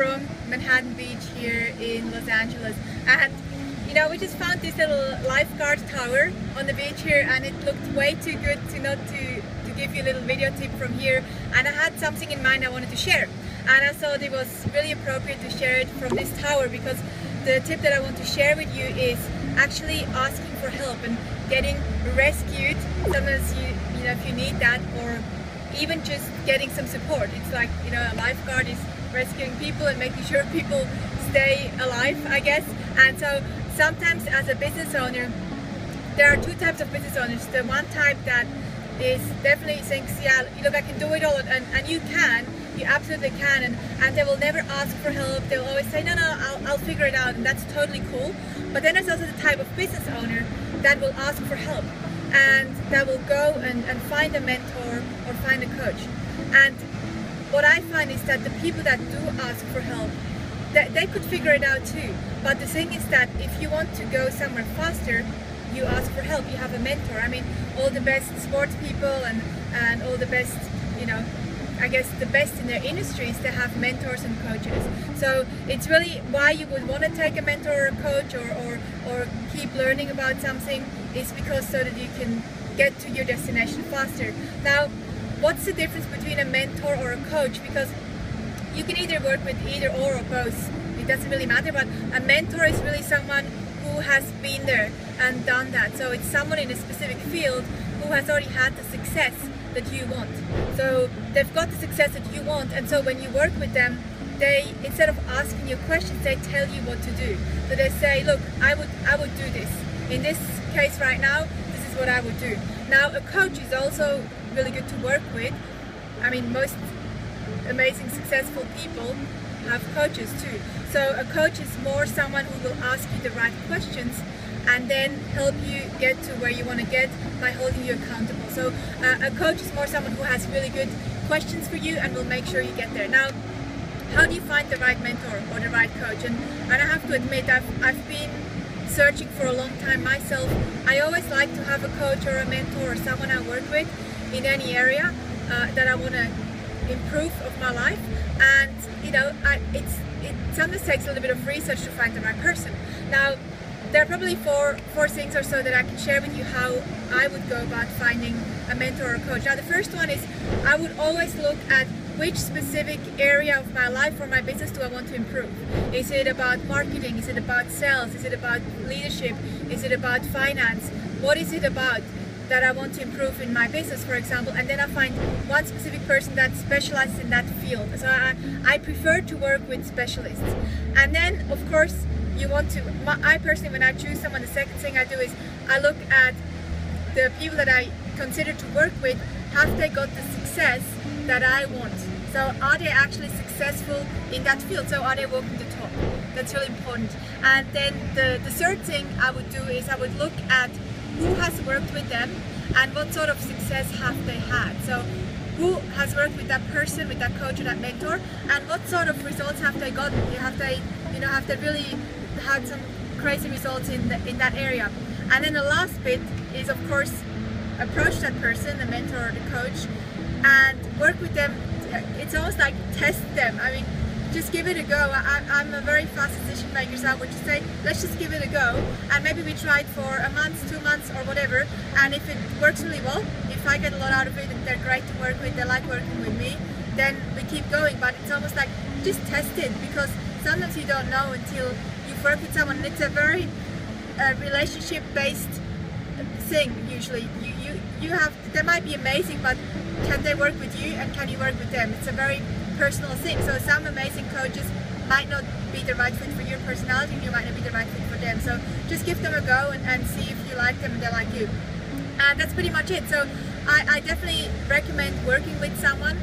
from Manhattan Beach here in Los Angeles, and you know, we just found this little lifeguard tower on the beach here, and it looked way too good to not to give you a little video tip from here, and I had something in mind I wanted to share, and I thought it was really appropriate to share it from this tower, because the tip that I want to share with you is actually asking for help and getting rescued. Sometimes you know, if you need that, or even just getting some support. It's like, you know, a lifeguard is rescuing people and making sure people stay alive, I guess. And so sometimes as a business owner, there are two types of business owners. The one type that is definitely thinks, yeah, look, I can do it all, and you can, you absolutely can, and they will never ask for help. They'll always say, no, I'll figure it out, and that's totally cool. But then there's also the type of business owner that will ask for help, and that will go and find a mentor or find a coach. And what I find is that the people that do ask for help, they could figure it out too. But the thing is that if you want to go somewhere faster, you ask for help, you have a mentor. I mean, all the best sports people and all the best, you know, I guess the best in their industries, they have mentors and coaches. So it's really why you would want to take a mentor or a coach, or keep learning about something, is because so that you can get to your destination faster. Now, what's the difference between a mentor or a coach? Because you can either work with either or both. It doesn't really matter, but a mentor is really someone who has been there and done that. So it's someone in a specific field who has already had the success that you want. So they've got the success that you want, and so when you work with them, they, instead of asking you questions, they tell you what to do. So they say, look, I would do this. In this case right now, this is what I would do. Now, a coach is also really good to work with. I mean, most amazing successful people have coaches too. So a coach is more someone who will ask you the right questions and then help you get to where you want to get by holding you accountable. So a coach is more someone who has really good questions for you and will make sure you get there. Now, how do you find the right mentor or the right coach? And I have to admit, I've been searching for a long time myself. I always like to have a coach or a mentor or someone I work with in any area that I want to improve of my life. And you know, it sometimes takes a little bit of research to find the right person. Now, there are probably four things or so that I can share with you how I would go about finding a mentor or a coach. Now, the first one is I would always look at which specific area of my life or my business do I want to improve. Is it about marketing? Is it about sales? Is it about leadership? Is it about finance? What is it about that I want to improve in my business, for example? And then I find one specific person that specializes in that field. So I prefer to work with specialists. And then, of course, you want to, I personally, when I choose someone, the second thing I do is I look at the people that I consider to work with. Have they got the success that I want? So are they actually successful in that field? So are they walking the talk? That's really important. And then the third thing I would do is I would look at who has worked with them and what sort of success have they had. So who has worked with that person, with that coach or that mentor, and what sort of results have they gotten? Have they really had some crazy results in that area? And then the last bit is, of course, approach that person, the mentor or the coach, and work with them. It's almost like test them. I mean, just give it a go. I'm a very fast decision maker, so I would just say, let's just give it a go, and maybe we try it for a month, 2 months, or whatever. And if it works really well, if I get a lot out of it and they're great to work with, they like working with me, then we keep going. But it's almost like just test it, because sometimes you don't know until you've worked with someone. And it's a very relationship-based thing. Usually, you have, they might be amazing, but can they work with you, and can you work with them? It's a very personal thing. So some amazing coaches might not be the right fit for your personality, and you might not be the right fit for them. So just give them a go and see if you like them and they like you. And that's pretty much it. So I definitely recommend working with someone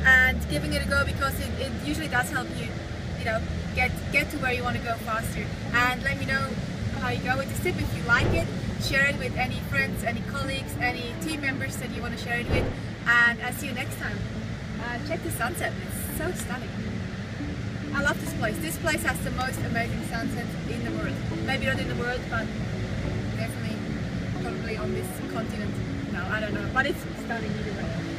and giving it a go, because it usually does help you, you know, get to where you want to go faster. And let me know how you go with this tip. If you like it, share it with any friends, any colleagues, any team members that you want to share it with. And I'll see you next time. Check the sunset, it's so stunning. I love this place. This place has the most amazing sunset in the world. Maybe not in the world, but definitely probably on this continent. No, I don't know, but it's stunning either way.